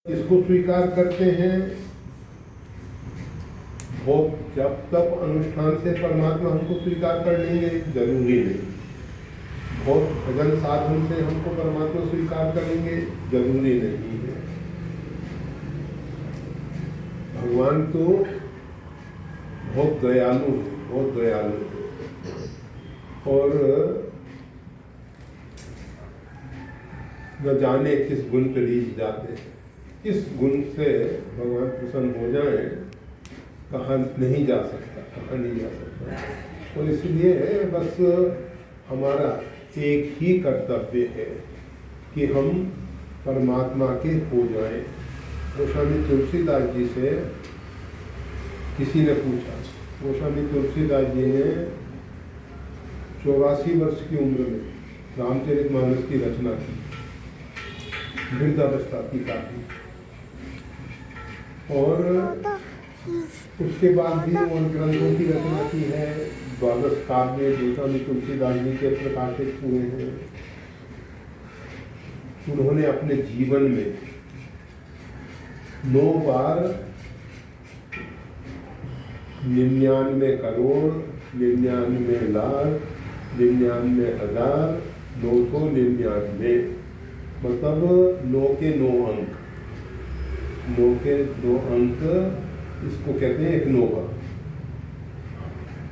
इसको स्वीकार करते हैं। भोग जब तक अनुष्ठान से परमात्मा हमको स्वीकार कर लेंगे जरूरी नहीं। भोग भजन साधन से हमको परमात्मा स्वीकार करेंगे जरूरी नहीं है। भगवान तो बहुत दयालु है, बहुत दयालु है। और न जाने किस गुण पे रीझ जाते हैं, किस गुण से भगवान प्रसन्न हो जाए कहाँ नहीं जा सकता, कहाँ नहीं जा सकता। और इसलिए बस हमारा एक ही कर्तव्य है कि हम परमात्मा के हो जाएं। गोस्वामी तुलसीदास जी से किसी ने पूछा, गोस्वामी तुलसीदास जी ने 84 वर्ष की उम्र में रामचरितमानस की रचना की, वृद्धावस्था की काफी, और उसके बाद भी उन ग्रंथों की रचना की है। 12 काव्य गोस्वामी तुलसीदास जी के प्रकाशित हुए हैं। उन्होंने अपने जीवन में 9 बार 99 करोड़ 99 लाख 99,999 मतलब 9 के 9 अंक, 9 के 9 अंक, इसको कहते हैं एक नौका।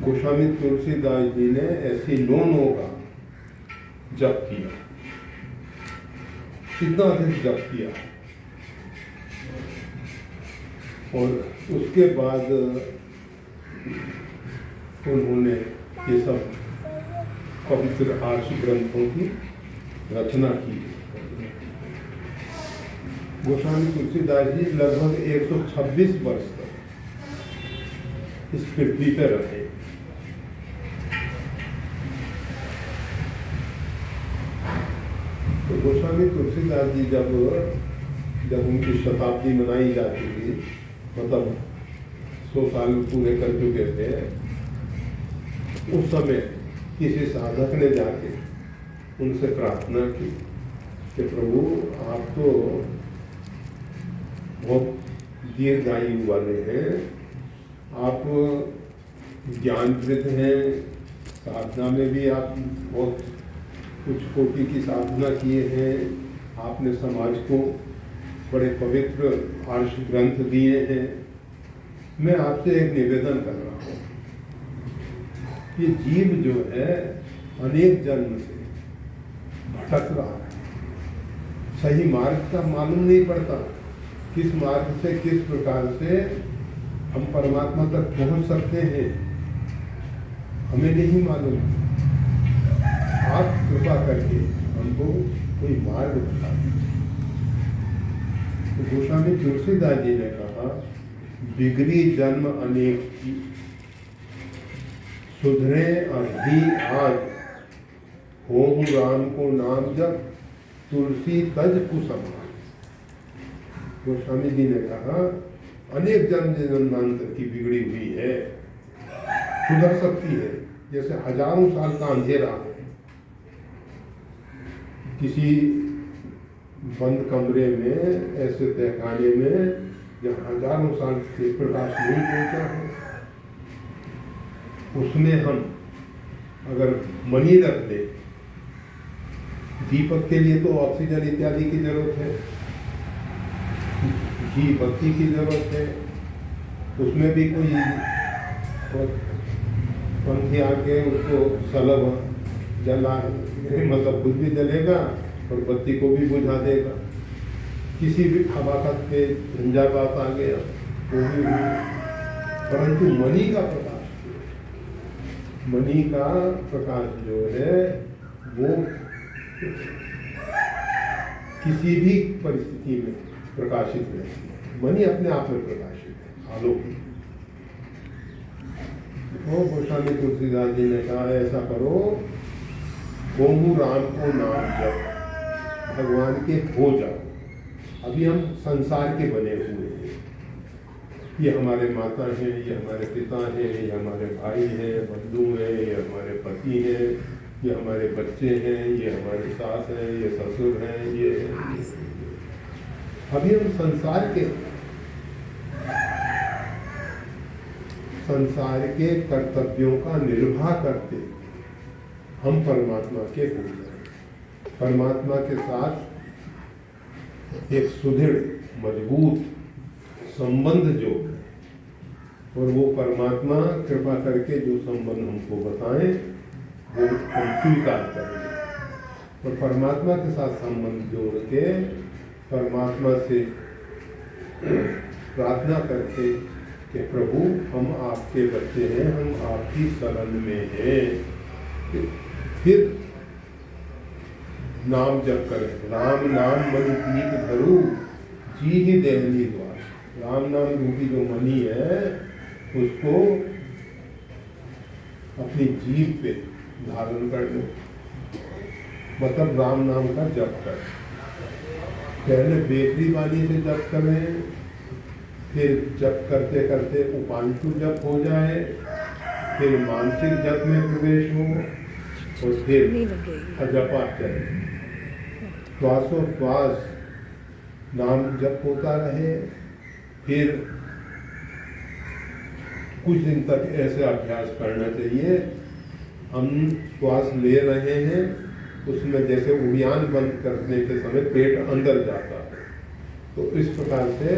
गोस्वामी तुलसीदास जी ने ऐसी 9 का जप किया, कितना अधिक जप किया। और उसके बाद उन्होंने ये सब पवित्र आर्ष ग्रंथों की रचना की। गोस्वामी तुलसीदास जी लगभग 126 वर्ष तक इस पृथ्वी पर रहे। तो गोस्वामी तुलसीदास जी जब उनकी शताब्दी मनाई जाती थी, मतलब 100 साल पूरे कर चुके थे, उस समय किसी साधक ने जाके उनसे प्रार्थना की कि प्रभु आप तो बहुत दीर्घायु वाले हैं, आप ज्ञानवृद्ध हैं, साधना में भी आप बहुत कुछ कोटि की साधना किए हैं, आपने समाज को बड़े पवित्र आर्ष ग्रंथ दिए हैं। मैं आपसे एक निवेदन कर रहा हूँ, ये जीव जो है अनेक जन्म से भटक रहा है, सही मार्ग का मालूम नहीं पड़ता, किस मार्ग से किस प्रकार से हम परमात्मा तक पहुंच सकते हैं हमें नहीं मालूम। आप कृपा करके हमको कोई मार्ग बता दीजिए। तो गोस्वामी तुलसीदास जी ने कहा, बिगड़ी जन्म अनेक की, सुधरे अभी आज, होम राम को नाम जब, तुलसी तज कुसम। गोस्वामी जी ने कहा, अनेक जन्म जन्मांतर की बिगड़ी हुई है, सुधर सकती है। जैसे हजारों साल का अंधेरा है, किसी बंद कमरे में, ऐसे तहखाने में जहाँ हजारों साल से प्रकाश नहीं पहुंचा है, उसमें हम अगर मनी रख दे, दीपक के लिए तो ऑक्सीजन इत्यादि की जरूरत है, घी बत्ती की जरूरत है, उसमें भी कोई पंखी आके उसको सलब जला, मतलब खुद भी जलेगा और बत्ती को भी बुझा देगा। किसी भी हवाकत पे झंझावात आ गया वो भी, परंतु मणि का प्रकाश, मणि का प्रकाश जो है वो किसी भी परिस्थिति में प्रकाशित रहती है। मणि अपने आप में प्रकाशित है, आलोकित। तो गोस्वामी तुलसीदास जी ने कहा, ऐसा करो, होमू राम को नाम जप, भगवान के हो जाओ। अभी हम संसार के बने हुए हैं, ये हमारे माता हैं, ये हमारे पिता हैं, ये हमारे भाई हैं, बंधु हैं, ये हमारे पति हैं, ये हमारे बच्चे हैं, ये हमारी सास हैं, ये ससुर हैं, ये अभी हम संसार के कर्तव्यों का निर्वाह करते हम परमात्मा के हो जाए, परमात्मा के साथ एक सुदृढ़ मजबूत संबंध जो है, और वो परमात्मा कृपा करके जो संबंध हमको बताएं वो हम स्वीकार करेंगे, और परमात्मा के साथ संबंध जोड़ के परमात्मा से प्रार्थना करके कि प्रभु हम आपके बच्चे हैं, हम आपकी शरण में हैं, फिर नाम जप करें। राम नाम मन पीत धरू जी ही देहली द्वार। राम नाम रूपी जो मणि है उसको अपनी जीभ पे धारण कर लो, मतलब राम नाम का जप कर। पहले बेकरी वाली से जप करें, फिर जप करते करते उपांशु जप हो जाए, फिर मानसिक जप में प्रवेश हो, और फिर अजपा चले। श्वासोश्वास नाम जप होता रहे, फिर कुछ दिन तक ऐसे अभ्यास करना चाहिए। हम श्वास ले रहे हैं, उसमें जैसे उड़ान बंद करने के समय पेट अंदर जाता है, तो इस प्रकार से